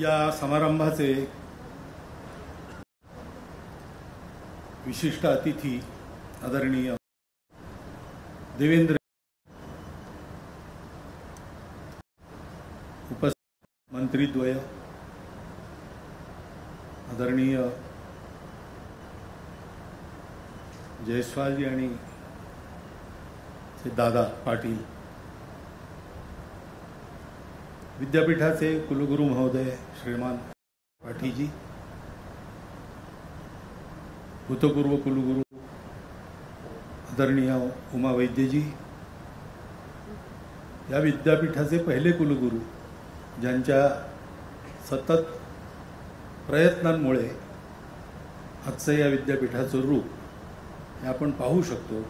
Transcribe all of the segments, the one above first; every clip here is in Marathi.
या समारंभाचे विशिष्ट अतिथी आदरणीय देवेंद्र उपस्थित मंत्रीद्वय आदरणीय जयस्वालजी आणि दादा पाटील, विद्यापीठाचे कुलगुरू महोदय श्रीमान पाठीजी, भूतपूर्व कुलगुरू आदरणीय उमा वैद्यजी, या विद्यापीठाचे पहिले कुलगुरू ज्यांच्या सतत प्रयत्नांमुळे आजचं या विद्यापीठाचं रूप हे आपण पाहू शकतो,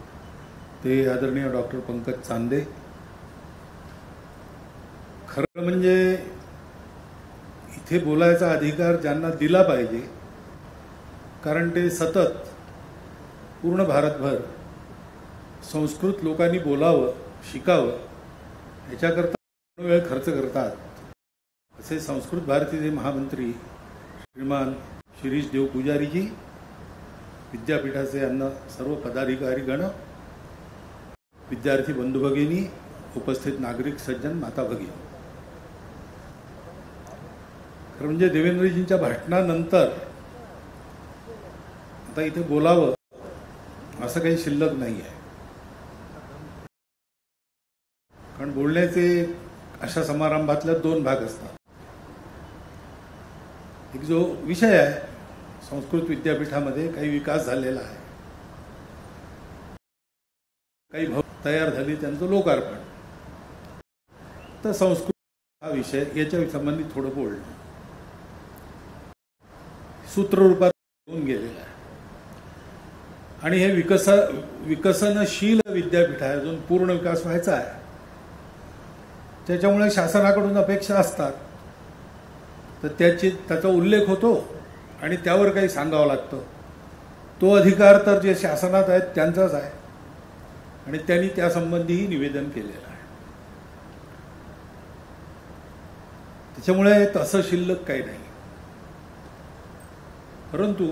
ते आदरणीय डॉक्टर पंकज चांदे. खरं म्हणजे इथे बोलायचा अधिकार ज्यांना दिला पाहिजे, कारण ते सतत पूर्ण भारतभर संस्कृत लोकांनी बोलावं, शिकावं याच्याकरता वेळ खर्च करतात, असे संस्कृत भारतीचे महामंत्री श्रीमान शिरीष देव पुजारीजी, विद्यापीठाचे अन्य सर्व पदाधिकारीगण, विद्यार्थी बंधू भगिनी, उपस्थित नागरिक सज्जन, माता भगिनी. खरं म्हणजे देवेंद्रजींच्या भाषणानंतर आता इथे बोलावं असं काही शिल्लक नाही आहे, कारण बोलण्याचे अशा समारंभातल्या दोन भाग असतात. एक जो विषय आहे, संस्कृत विद्यापीठामध्ये काही विकास झालेला आहे, काही भवन तयार झाली, त्यांचं लोकार्पण, तर संस्कृत हा विषय याच्या संबंधित थोडं बोलणं सूत्ररूपात होऊन गेलेलं आहे. आणि हे विकसनशील विद्यापीठ आहे, अजून पूर्ण विकास व्हायचा आहे, त्याच्यामुळे शासनाकडून अपेक्षा असतात, तर त्याचा उल्लेख होतो आणि त्यावर काही सांगावं लागतं. तो अधिकार तर जे शासनात आहेत त्यांचाच आहे आणि त्यांनी त्यासंबंधीही निवेदन केलेलं आहे. त्याच्यामुळे तसं शिल्लक काही नाही. परंतु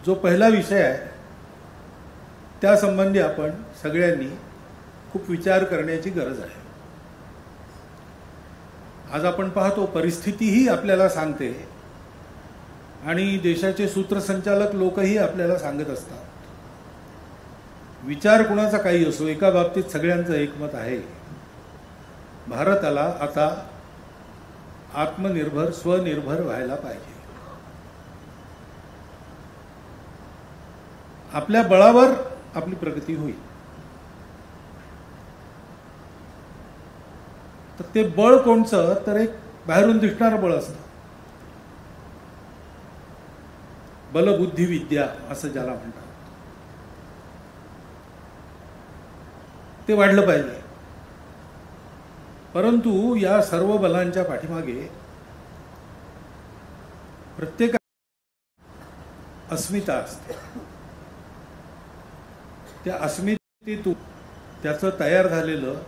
जो पहिला विषय आहे त्यासंबंधी आपण सगळ्यांनी खूप विचार करण्याची गरज आहे. आज आपण पाहतो, परिस्थितीही आपल्याला सांगते आणि देशाचे सूत्रसंचालक लोकही आपल्याला सांगत असतात. विचार कुणाचा काही असो, एका बाबतीत सगळ्यांचं एकमत आहे, भारताला आता आत्मनिर्भर, स्वनिर्भर व्हायला पाहिजे. आपल्या बळावर आपली प्रगती होईल. तर ते बळ कोणचं, तर एक बाहेरून दिसणारं बळ असतं, बलबुद्धी विद्या असं ज्याला म्हणतात, ते वाढलं पाहिजे. परंतु या सर्व बलांच्या पाठीमागे प्रत्येक अस्मिता असते. त्या अस्मितेतून त्याचं तयार झालेलं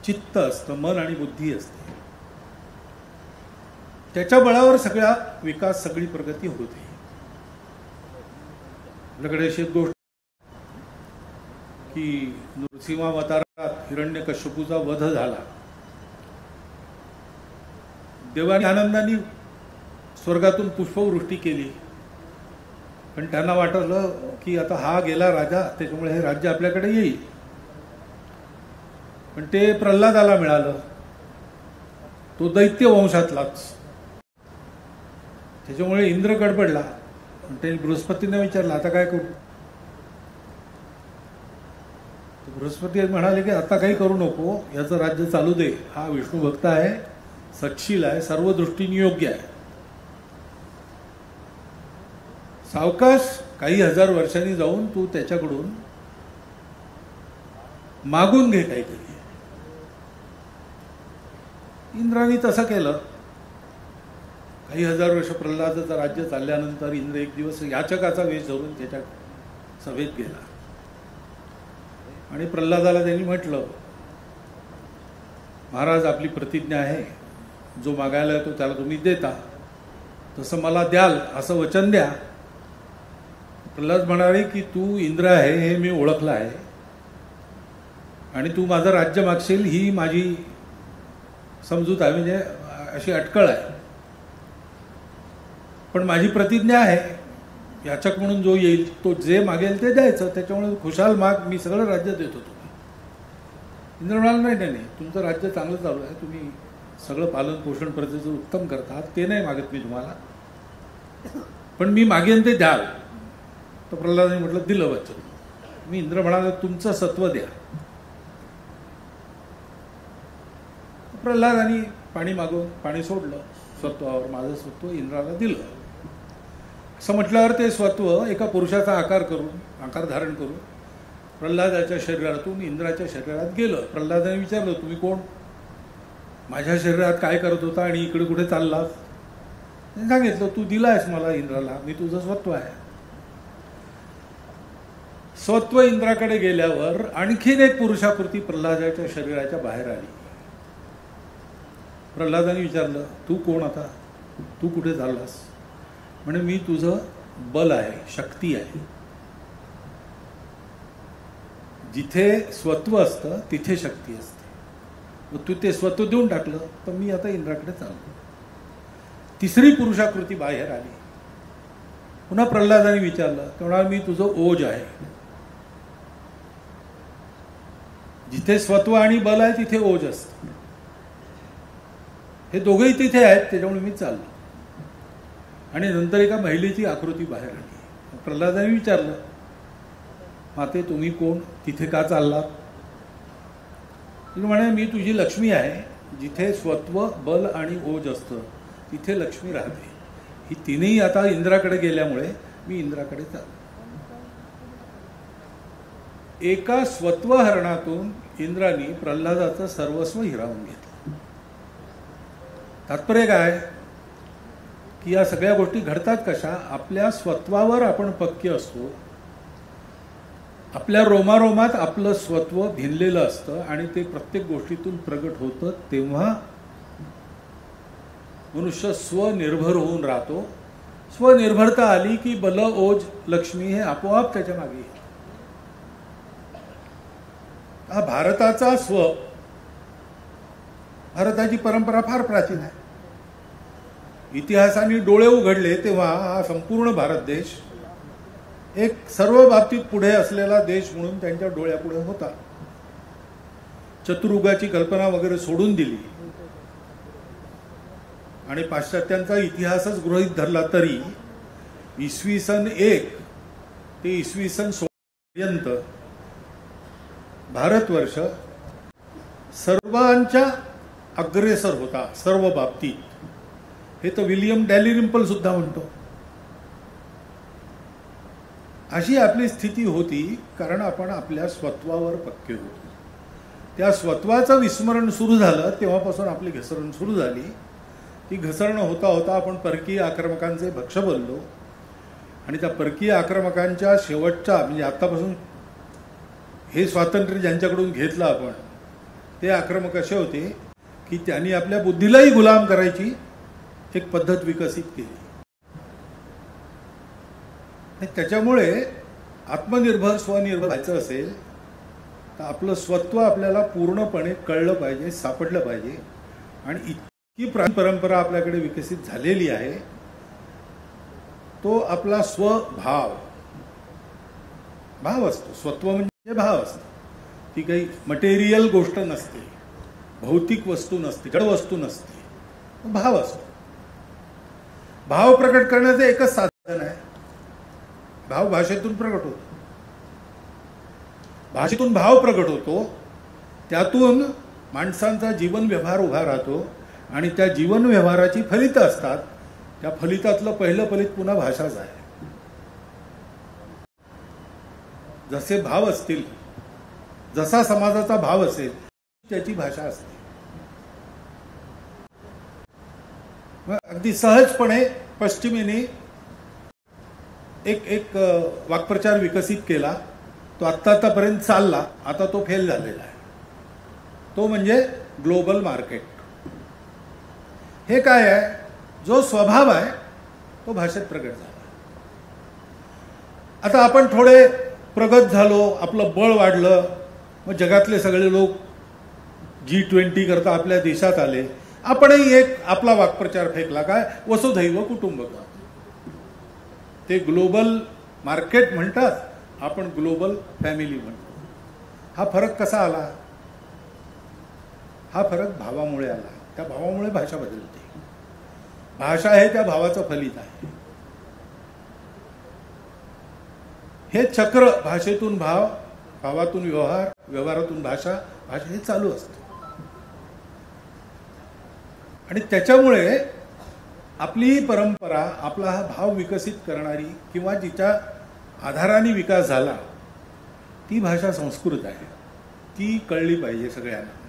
चित्त असतं, मन आणि बुद्धी असते. त्याच्या बळावर सगळा विकास, सगळी प्रगती होते. आपल्याकडे अशी एक गोष्ट की नृसिंहावतारात हिरण्यकश्यपूचा वध झाला, देवाने आनंदाने स्वर्गातून पुष्पवृष्टी केली, पण त्यांना वाटलं की आता हा गेला राजा, त्याच्यामुळे हे राज्य आपल्याकडे येईल. पण ते प्रल्हादाला मिळालं, तो दैत्य वंशातलाच. त्याच्यामुळे इंद्र गडबडला. त्यांनी बृहस्पतीने विचारलं, आता काय करू? बृहस्पती म्हणाले की आता काही करू नको, याचं राज्य चालू दे. हा विष्णू भक्त आहे, सत्शील आहे, सर्व दृष्टीने योग्य आहे. सावकाश काही हजार वर्षांनी जाऊन तू त्याच्याकडून मागून घे काहीतरी. इंद्राने तसं केलं. काही हजार वर्ष प्रल्हादाचं राज्य चालल्यानंतर इंद्र एक दिवस याचकाचा वेश धरून त्याच्या सभेत गेला आणि प्रल्हादाला त्यांनी म्हटलं, महाराज आपली प्रतिज्ञा आहे, जो मागायला येतो त्याला तुम्ही देता, तसं मला द्याल असं वचन द्या. प्रल्हाद म्हणाले की तू इंद्र आहे हे मी ओळखलं आहे आणि तू माझं राज्य मागशील ही माझी समजूत आहे, म्हणजे अशी अटकळ आहे. पण माझी प्रतिज्ञा आहे, याचक म्हणून जो येईल तो जे मागेल ते द्यायचं, त्याच्यामुळे खुशाल माग, मी सगळं राज्य देतो तुला. इंद्र म्हणाला नाही नाही नाही, तुमचं राज्य चांगलं चालू आहे, तुम्ही सगळं पालन पोषण प्रजेचं उत्तम करता, ते नाही मागत मी तुम्हाला, पण मी मागेन ते द्याल. तर प्रल्हादाने म्हटलं दिलं वचन. मी इंद्र म्हणाला तुमचं सत्व द्या. प्रल्हादाने पाणी मागून पाणी सोडलं स्वत्वावर, माझं सत्व इंद्राला दिलं. असं म्हटल्यावर ते स्वत्व एका पुरुषाचा आकार धारण करून प्रल्हादाच्या शरीरातून इंद्राच्या शरीरात गेलं. प्रल्हादाने विचारलं तुम्ही कोण, माझ्या शरीरात काय करत होता आणि इकडे कुठे चाललास. सांगितलं तू दिलायस मला इंद्राला, मी तुझं स्वत्व आहे. स्वत्व इंद्राकडे गेल्यावर आणखीन एक पुरुषाकृती प्रल्हादाच्या शरीराच्या बाहेर आली. प्रल्हादाने विचारलं तू कोण, आता तू कुठे चाललास. म्हणे मी तुझं बल आहे, शक्ती आहे. जिथे स्वत्व असतं तिथे शक्ती असते. मग तू ते स्वत्व देऊन टाकलं तर मी आता इंद्राकडे चाललो. तिसरी पुरुषाकृती बाहेर आली. पुन्हा प्रल्हादाने विचारलं तेव्हा मी तुझं ओज आहे. जिथे स्वत्व आणि बल आहे तिथे ओज असतं. हे दोघेही तिथे आहेत, त्याच्यामुळे मी चाललो. आणि नंतर एका महिलेची आकृती बाहेर आली. प्रल्हादाने विचारलं माते तुम्ही कोण, तिथे का चाललात. ती म्हणे मी तुझी लक्ष्मी आहे. जिथे स्वत्व बल आणि ओज असतं तिथे लक्ष्मी राहते. ही तिन्ही आता इंद्राकडे गेल्यामुळे मी इंद्राकडे चाललो. एका स्वत्वहरणातून इंद्राने प्रल्हादाचं सर्वस्व हिरावून घेतलं. तात्पर्य काय की या सगळ्या गोष्टी घडतात कशा, आपल्या स्वत्वावर आपण पक्के असतो, आपल्या रोमारोमात आपलं स्वत्व भिनलेलं असतं आणि ते प्रत्येक गोष्टीतून प्रगट होतं. तेव्हा मनुष्य स्वनिर्भर होऊन राहतो. स्वनिर्भरता आली की बल ओज लक्ष्मी हे आपोआप त्याच्या मागे येतं. हा भारताचा स्व, भारताची परंपरा फार प्राचीन आहे. इतिहासाने डोळे उघडले तेव्हा हा संपूर्ण भारत देश एक सर्व बाबतीत पुढे असलेला देश म्हणून त्यांच्या डोळ्यापुढे होता. चतुर्युगाची कल्पना वगैरे सोडून दिली आणि पाश्चात्यांचा इतिहासच गृहीत धरला तरी इसवी सन 1 ते इसवी सन 16 पर्यंत भारतवर्ष सर्वांच्या अग्रेसर होता सर्व बाबतीत. हे तर विलियम डॅलिरिम्पल सुद्धा म्हणतो. अशी आपली स्थिती होती कारण आपण आपल्या स्वत्वावर पक्के होतो. त्या स्वत्वाचं विस्मरण सुरू झालं तेव्हापासून आपली घसरण सुरू झाली. ती घसरण होता होता आपण परकीय आक्रमकांचे भक्ष बनलो आणि त्या परकीय आक्रमकांच्या शेवटच्या, म्हणजे आतापासून हे स्वातंत्र्य ज्यांच्याकडून घेतलं आपण, ते आक्रमक असे होते की त्यांनी आपल्या बुद्धीलाही गुलाम करायची एक पद्धत विकसित केली. त्याच्यामुळे आत्मनिर्भर स्वनिर्भर व्हायचं असेल तर आपलं स्वत्व आपल्याला पूर्णपणे कळलं पाहिजे, सापडलं पाहिजे. आणि इतकी परंपरा आपल्याकडे विकसित झालेली आहे. तो आपला स्वभाव, भाव असतो. स्वत्व म्हणजे भाव असतो. ती काही मटेरियल गोष्ट नसते, भौतिक वस्तू नसते, जड वस्तू नसते, भाव असतो. भाव प्रकट करण्याचं एकच साधन आहे. भाव भाषेतून प्रकट होतो. भाषेतून भाव प्रकट होतो. त्यातून माणसांचा जीवन व्यवहार उभा राहतो आणि त्या जीवन व्यवहाराची फलितं असतात. त्या फलितातलं पहिलं फलित पुन्हा भाषाच आहे. जसे भाव असतील, जसा समाजाचा भाव असेल त्याची भाषा असते. अगदी सहजपणे पश्चिमेने एक वाक्प्रचार विकसित केला. तो आत्तापर्यंत चालला, आता तो फेल झालेला आहे. तो म्हणजे ग्लोबल मार्केट. हे काय आहे? जो स्वभाव आहे तो भाषेत प्रगट झाला. आता आपण थोडे प्रगत झालो, आपलं बळ वाढलं, मग जगातले सगळे लोक G20 करता आपल्या देशात आले. आपणही एक आपला वाक्प्रचार फेकला, काय वसुधैव कुटुंबकम. ते ग्लोबल मार्केट म्हणतात, आपण ग्लोबल फॅमिली म्हणतो. हा फरक कसा आला? हा फरक भावामुळे आला. त्या भावामुळे भाषा बदलते. भाषा हे त्या भावाचं फलित आहे. हे चक्र भाषेतून भाव, भावातून व्यवहार, व्यवहारातून भाषा, भाषा हे चालू असतं. आणि त्याच्यामुळे आपली ही परंपरा, आपला हा भाव विकसित करणारी किंवा जिच्या आधाराने विकास झाला ती भाषा संस्कृत आहे. ती कळली पाहिजे सगळ्यांना.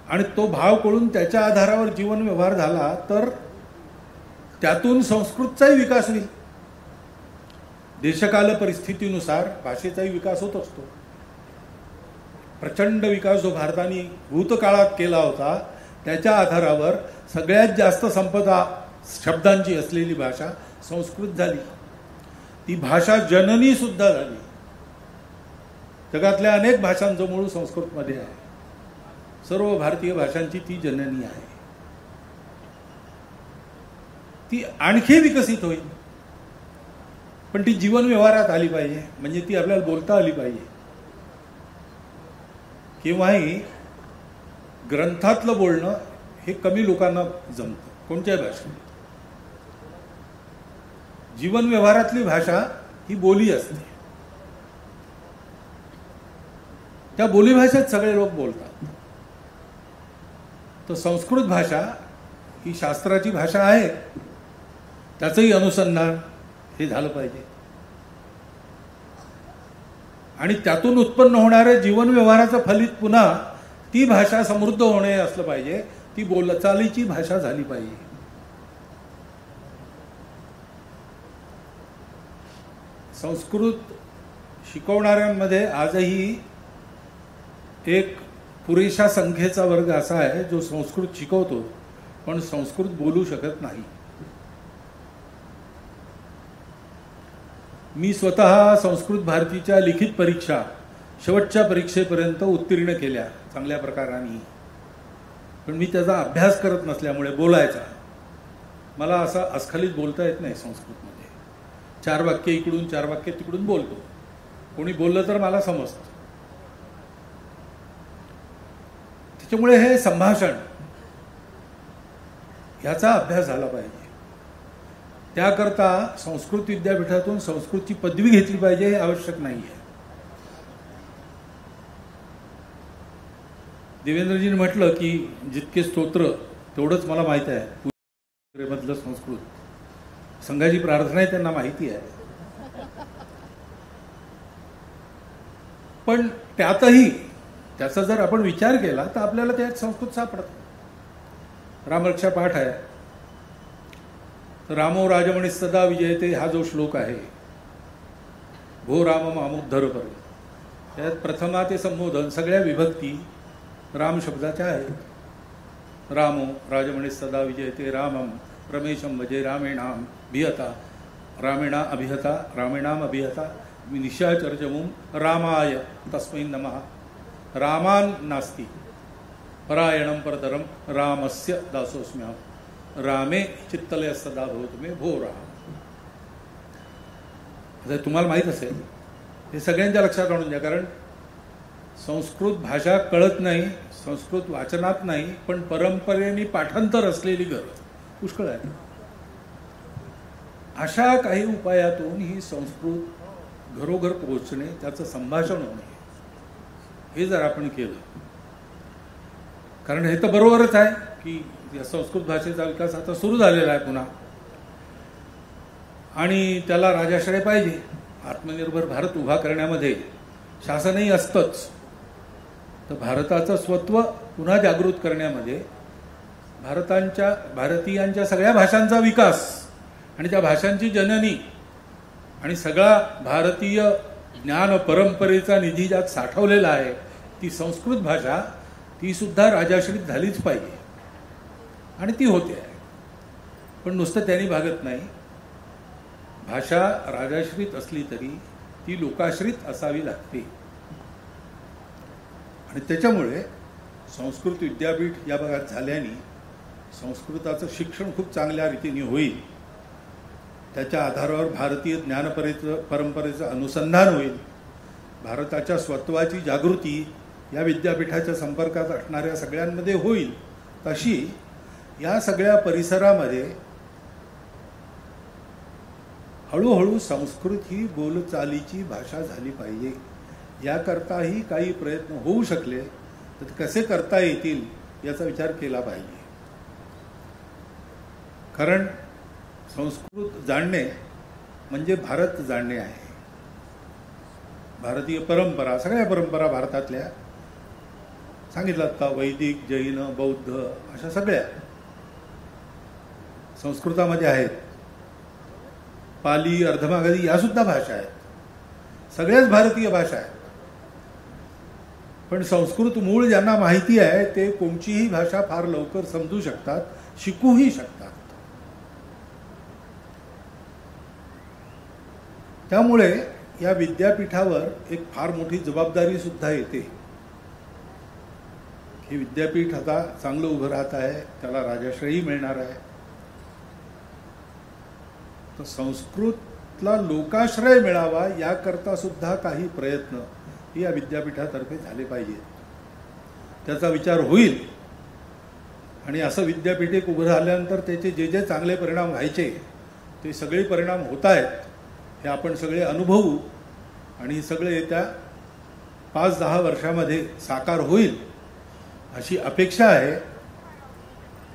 आणि तो भाव कळून त्याच्या आधारावर जीवन व्यवहार झाला तर त्यातून संस्कृतचाही विकास होईल. देशकाल परिस्थितीनुसार भाषेचाही विकास होत असतो. प्रचंड विकास जो भारताने भूतकाळात केला होता त्याच्या आधारावर सगळ्यात जास्त संपदा शब्दांची असलेली भाषा संस्कृत झाली. ती भाषा जननी सुद्धा झाली. जगातल्या अनेक भाषांचं मूळ संस्कृतमध्ये आहे. सर्व भारतीय भाषांची ती जननी आहे. ती आणखी विकसित होईल, पण ती जीवन व्यवहारात आली पाहिजे. म्हणजे ती आपल्याला बोलता आली पाहिजे. केव्हाही ग्रंथातलं बोलणं हे कमी लोकांना जमतं कोणत्याही भाषेत. जीवन व्यवहारातली भाषा ही बोली असते. त्या बोलीभाषेत सगळे लोक बोलतात. तर संस्कृत भाषा ही शास्त्राची भाषा आहे. त्याचंही अनुसंधान हे झालं पाहिजे. आणि त्यातून उत्पन्न होणारे जीवन व्यवहाराचं फलित पुन्हा ती भाषा समृद्ध होणे असलं पाहिजे. ती बोलचालीची भाषा झाली पाहिजे. संस्कृत शिकवणाऱ्यांमध्ये आजही एक पुरेशा संख्येचा वर्ग असा आहे जो संस्कृत शिकवतो पण संस्कृत बोलू शकत नाही. मी स्वतः संस्कृत भारतीच्या लिखित परीक्षा शेवटच्या परीक्षेपर्यंत उत्तीर्ण केल्या चांगल्या प्रकाराने. पण मी त्याचा अभ्यास करत नसल्यामुळे बोलायचा मला असं अस्खलित बोलता येत नाही. संस्कृतमध्ये 4 वाक्य इकडून 4 वाक्य तिकडून बोलतो. कोणी बोललं तर मला समजतं. त्याच्यामुळे हे संभाषण ह्याचा अभ्यास झाला पाहिजे. त्याकरता संस्कृत विद्यापीठातून संस्कृतची पदवी घेतली पाहिजे हे आवश्यक नाही आहे. देवेंद्रजीने म्हटलं की जितके स्तोत्र तेवढंच मला माहिती आहे मधलं संस्कृत. संघाची प्रार्थना आहे त्यांना माहिती आहे. पण त्यातही त्याचा जर आपण विचार केला तर आपल्याला त्यात संस्कृत सापडतं. रामरक्षा पाठ आहे. रामो राजमणी सदा विजयते हा जो श्लोक आहे भो राम मामुद्धर पर, त्यात प्रथमा ते संबोधन सगळ्या विभक्ती राम शब्दाच्या आहेत. रामो राजमणी सदा विजयते रामम रमेशम भजे रामेणाम भिहता रामेणा अभिहता रामेणाम अभिहता निशाचर्जमुम रामाय तस्मै नमः. रामान नास्ति परायणम परतरम रामस्य दासोऽस्म्यहम्. रामे चित्तलय सदा भवतु मे भो राम. आता तुम्हाला माहीत असेल हे सगळ्यांच्या लक्षात आणून द्या. कारण संस्कृत भाषा कळत नाही, संस्कृत वाचनात नाही, पण परंपरेने पाठांतर असलेली गरज पुष्कळ आहे. अशा काही उपायातून ही संस्कृत घरोघर पोहोचणे, त्याचं संभाषण होणे हे जर आपण केलं, कारण हे तर बरोबरच आहे की या संस्कृत भाषेचा विकास आता सुरू झालेला आहे पुन्हा आणि त्याला राजाश्रय पाहिजे. आत्मनिर्भर भारत उभा करण्यामध्ये शासनही असतंच, तर भारताचं स्वत्व पुन्हा जागृत करण्यामध्ये भारतीयांच्या सगळ्या भाषांचा विकास आणि त्या भाषांची जननी आणि सगळा भारतीय ज्ञान परंपरेचा निधी ज्यात साठवलेला आहे ती संस्कृत भाषा ती सुद्धा राजाश्रित झालीच पाहिजे आणि ती होते आहे. पण नुसतं त्यांनी भागत नाही. भाषा राजाश्रित असली तरी ती लोकाश्रित असावी लागते आणि त्याच्यामुळे संस्कृत विद्यापीठ या भागात झाल्याने संस्कृताचं शिक्षण खूप चांगल्या रीतीने होईल. त्याच्या आधारावर भारतीय परंपरेचं अनुसंधान होईल. भारताच्या स्वत्वाची जागृती या विद्यापीठाच्या संपर्कात असणाऱ्या सगळ्यांमध्ये होईल. तशी या सगळ्या परिसरामध्ये हळूहळू संस्कृत ही बोलचालीची भाषा झाली पाहिजे. याकरताही काही प्रयत्न होऊ शकले तर कसे करता येतील याचा विचार केला पाहिजे. कारण संस्कृत जाणणे म्हणजे भारत जाणणे आहे. भारतीय परंपरा सगळ्या परंपरा भारतातल्या सांगितलं का वैदिक जैन बौद्ध अशा सगळ्या संस्कृतामध्ये आहेत. पाली अर्धमागधी या सुद्धा भाषा आहेत. सगळ्याच भारतीय भाषा आहेत. पण संस्कृत मूळ ज्यांना माहिती आहे ते कोणतीही भाषा फार लवकर समजू शकतात, शिकूही शकतात. त्यामुळे या विद्यापीठावर एक फार मोठी जबाबदारी सुद्धा येते. हे विद्यापीठ आता चांगलं उभं राहत आहे, त्याला राजाश्रयही मिळणार आहे. तर संस्कृतला लोकाश्रय मिळावा याकरता सुद्धा काही प्रयत्न या विद्यापीठातर्फे झाले पाहिजेत. त्याचा विचार होईल आणि असं विद्यापीठ एक उभं राहिल्यानंतर त्याचे जे जे चांगले परिणाम व्हायचे ते सगळे परिणाम होत आहेत हे आपण सगळे अनुभवू आणि सगळे येत्या 5-10 वर्षामध्ये साकार होईल अशी अपेक्षा आहे.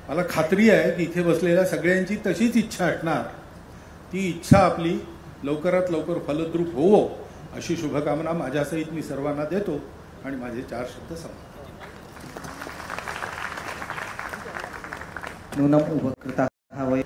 मला खात्री आहे की इथे बसलेल्या सगळ्यांची तशीच इच्छा असणार. ती इच्छा आपली लवकरात लवकर फलद्रूप होवो अशी शुभकामना माझ्यासहित मी सर्वांना देतो आणि माझे 4 शब्द संपवतो. नूनम उपकृता वै